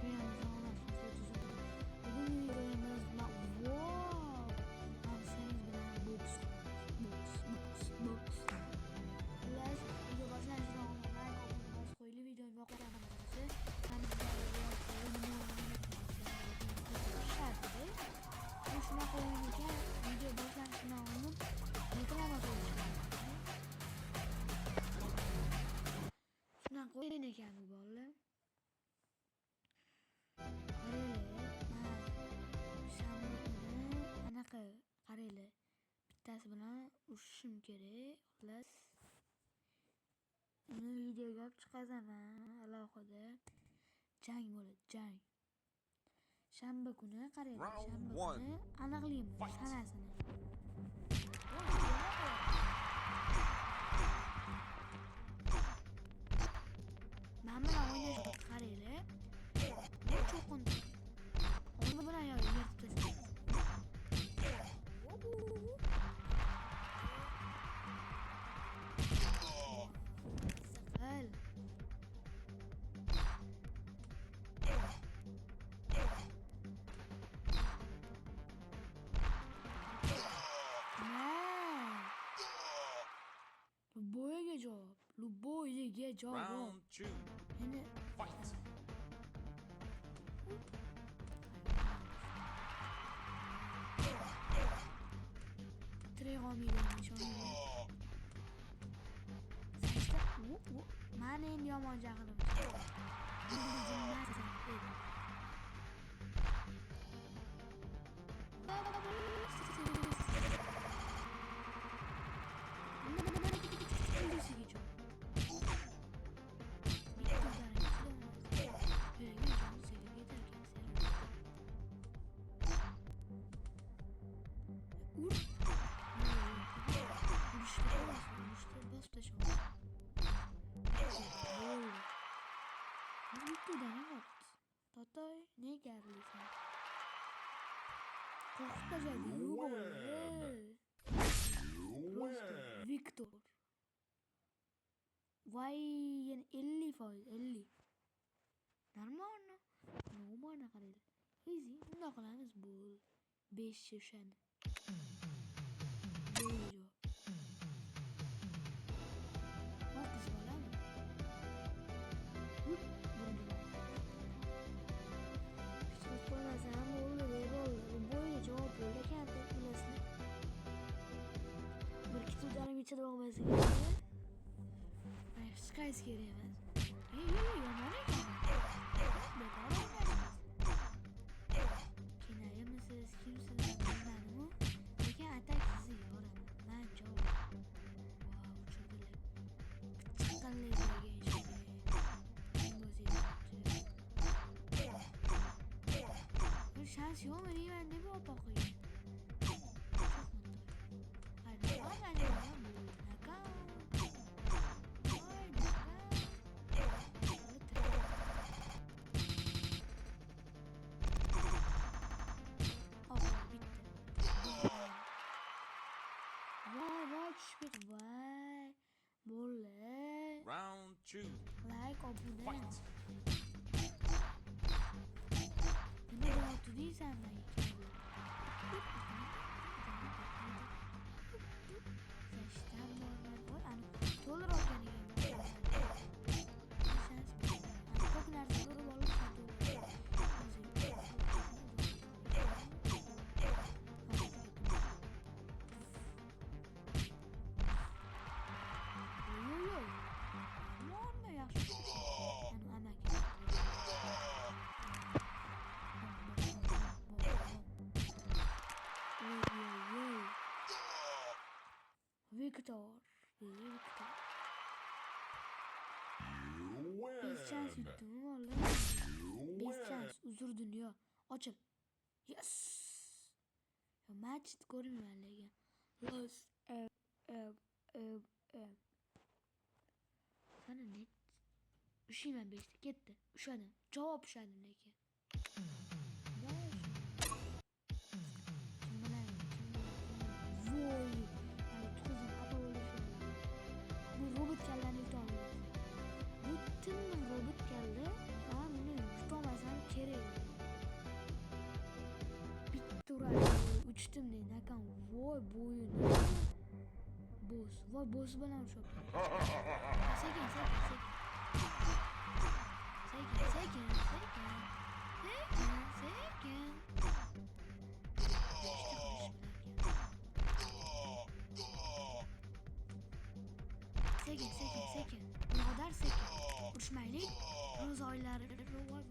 Şuramızdan ona sofra tuzu. Bugün videomuz wow. Hamseniz bilen box. Let's video başlangıçta online olmaz koyulu videonun yok olan amacı. Hani şartı. Şuna koyulurken video başlangıçta alıp yıkılamaz olacak. Şuna koyulurken bu böyle. Qarayli bittasi bilan urushishim kerak. Xullas uni videoga olib chiqazaman. Alohida jang bo'ladi, jang. Shanba kuni qarayli, shanba kuni aniqlayman sanasini. Men bilan o'ynashga qarayli. Bu cho'qindi. Onu bilan yirtib tashladim. Sakal. Luboyga javob. Round 2. Endi Fight. Mana endi yomon jahlim. Tatay ne geldi sen? Korkutacak Victor. Vay yani 50%, 50. Normal qaraydi. Easy, bunday qilamiz bu 5 o'shani. Bo'ldi. Vaqt bo'ladi. Qo'ymasam bo'ldi, javob bo'ldi ekan teknilasini. Bir ikki turdarim ichida bo'lmasa kerak. Hech qaysi kerak emas. Yomon ekan. Bekor emas. Kinayamisiz, kimsiz bilmadim-u. Lekin atak sizni yoraman. Men javob. Wow, cho'kilib. Chiqqanlar joyga ishlaydi. Şans yok mu? İyi ben de bir opa koyayım. Çok mutluyum. Hadi hadi naka. Ay naka. Oh bitti. Vay düşmedi vay. Böyle. Round 2. Like abone. Fight. Ne yaptı değil sen ben. Seçten normal var. Hani dolar organik. Çok nerede dolar olursa dolar. Normal ya. Ama Victor. Beş chance yuttum valla. Beş chance uzur dünya. Açıl. Yes. Ya match görmüyor lekin. Los. Sana ne? Üşüymen beşte gitti. Üşüdüm. Cevap üşüdüm lekin. Robot kellani yuta olmaydi. Butun robot keldi. Men buni yuta olmasam Uchdim deydi akam. Voy bo'yin. Boss. Voy boss bilan ushlayapti. Sekin. Sekin. Birodar sekin. Urushmaylik. Ro'z oylari. Voy.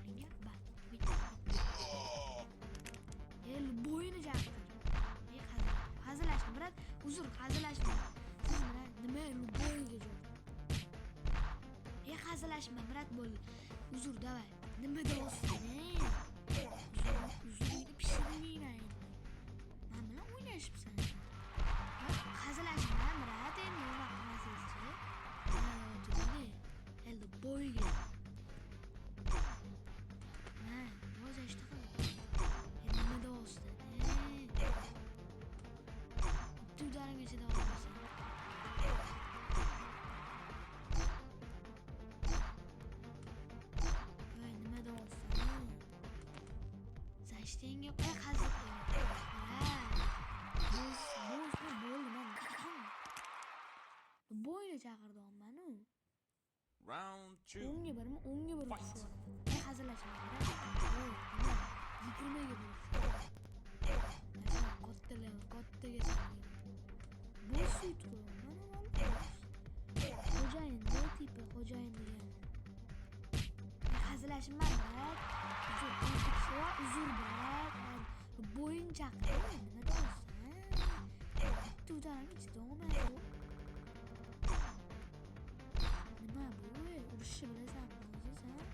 Aqlinga bak. Bo'yini chaqir. Hazillashma, brat. Uzr, hazillashma. Siz bilan nima bo'yiga jo'q. Hazillashma, brat bo'ldi. Uzr, davay. Nima deyapsan? Uzrni pishirmayman. Men bilan o'ynashibsan. Hazillashma, brat. Endi nima qilmasizchi? Endi bo'yiga. O'zashdi qil. Nima deyapsan? Tudarimgacha davom etsin. Voy, nima deyapsan? Zashtenga qo'y hazil qil. Bo'ldi, men bo'yni chaqirdimman-ku. Round 2. O'ngga bir urush. Hazillashma. 20 ga bo'lish. Kattaga. Boss yutqu. Xo'jayin, ne tipi xo'jayin degan. Hazillashma, brat. Uzr, brat. Bo'yin chaqir. Nima deyapsan? Tudarim ichidami? Nima bu? Urushni bilasanmi o'zi sen?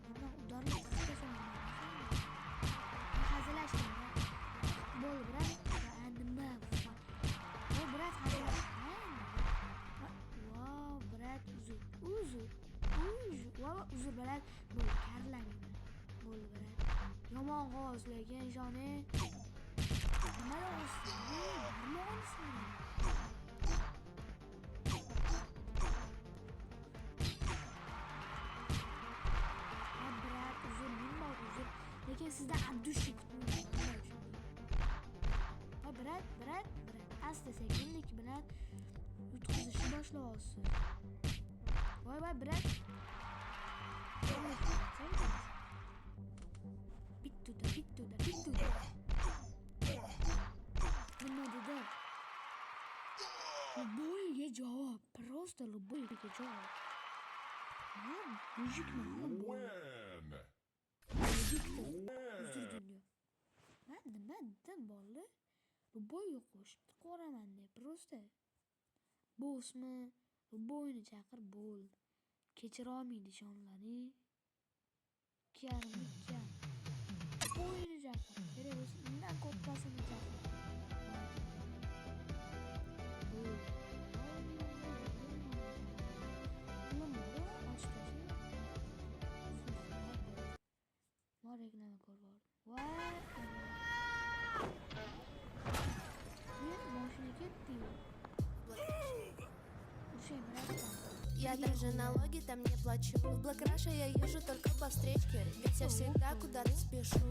Nima udarni qisqasan? Hazillashma. Bo'ldi, brat. Nima bu? Voy, brat, hazillashma. Voy, brat, uzr. Uzr, brat. Bo'ldi, karlamayman. Bo'ldi, brat. Yomon g'ozlagan joni. Nima deyapsan? Barmog'ini lekin sizdan abdushni kutmayman. Brat. Asta sekinlik bilan yutqizishni boshlayapsiz. Voy, brat. Bittuda. Nima dedi? Bo'yiga javob. Просто bo'yiga javob. Men mujikman. Nimadan bo'ldi? Bo'y qo'shib qo'raman deb просто. Bossmi? Bo'yni chaqir bo'l. Kechira olmaydi jonlaring. Karmi. Bo'yni chaqir. Kerak bo'lsa undan kattasini chaqir. Reklama ko'rdim. Voy. Mashina ketdi-yu. Я даже налоги там не плачу. В Black Russia я езжу только по встречке. Ведь я всегда куда-то спешу.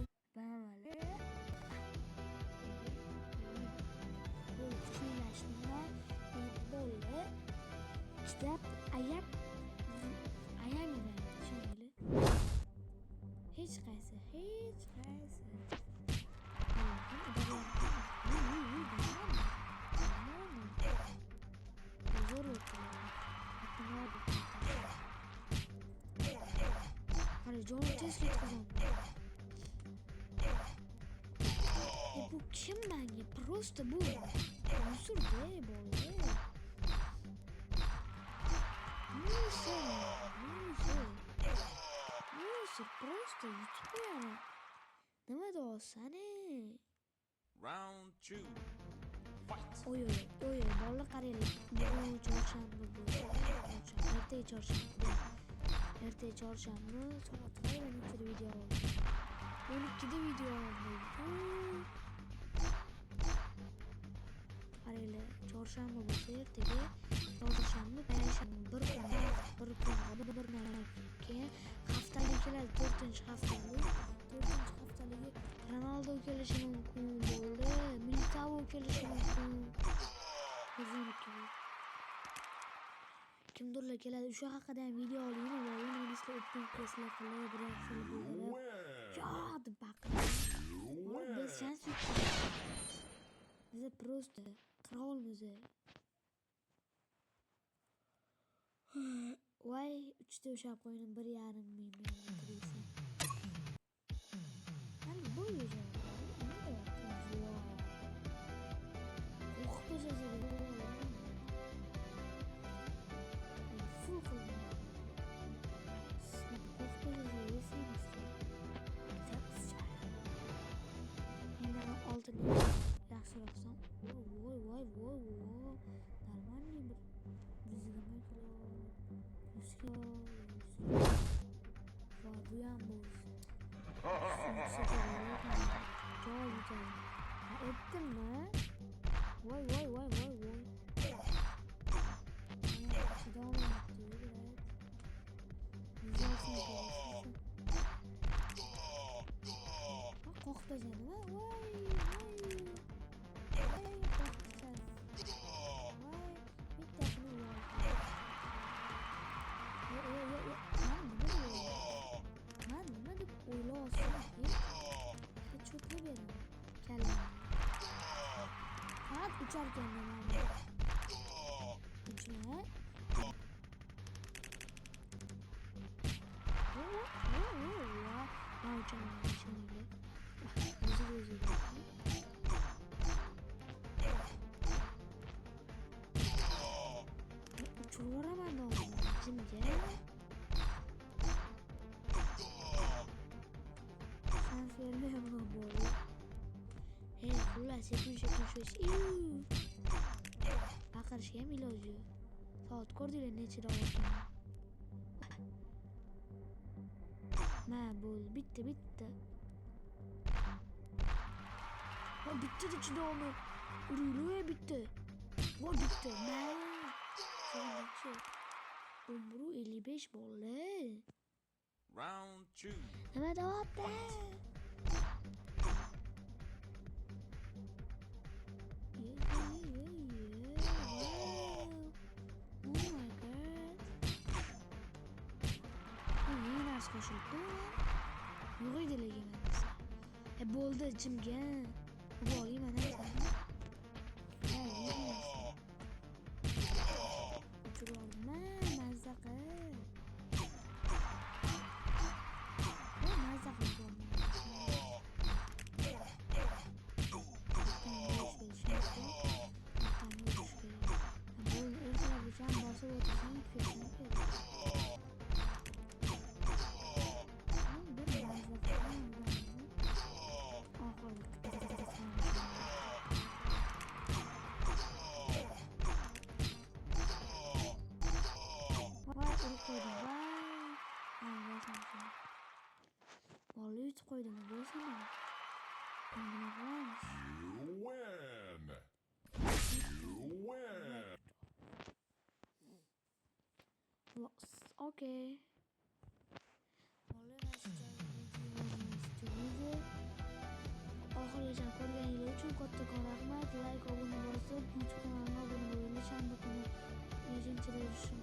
Hech qaysi. Hadi John'u test yetkazalım. Bu kim bence? Просто bu. Unsur değil bu. Мусор просто YouTube. Nima deyapsan? Round 2. Fight. Oy, bolalar qaraylik. Bu chorshanba bu. Ertaga chorshanba. Soat qayerda video oldi? 12da video oldi. Qaraylik, chorshanba bo'lsa ertaga chorshanba, payshanba bir kun keyin haftalik keladi 4-haftalik. 4-haftaligi Ronaldo kelishi mumkin bo'ldi. Militao kelishi mumkin. Kimdirlar keladi. O'sha haqida ham video olaymi? Bo'ldi. Sizlar o'tgan qilib qilib reaksiya bildirib. Ya deb baqirdi. Biz shans yo'q. Biz просто qirolmiz. Voy, 3 ta ushlab qo'ydim, 1,5 ming deysan. Qani bu yo'q. Qo'rqib yashaydi. Full qildim. Qo'rqib yashaydi. Endi oltin yaxshiroqsan. Voy. Нормальный bir bizga va bu ham etdimmi? Voy. Qo'rqitasan nima? Voy. Uçarken de var. Uçma. Ben uçamam şimdi. Gözü. Uçurlara ben de oldum. Şimdi. Sen söyleme bu arada. Hey, xullas, sekun sho'sh. Baqirishga ham iloji yo'q. Soat ko'rdinglar nechida o'tgan. Ma bo'l, bitta. Ha, bitta chidolma. Urilib bitta. Va bitta. Ma. So'ngchi. Umru 55 bo'ldi. Round 2. Nima deyapti? Qo'shildi. Yo'g'iydi lekin menisi. Bo'ldi ichimga. Bu olayman ana. Uchirolma, mazza qil. Mazza qil. Vallahi koydum boşuna. You win. Okay. Oxirgacha ko'rganingiz uchun kattakon rahmat. Like, obuna bosib, YouTube kanalimga obuna bo'lishni, shanba kuni 5-da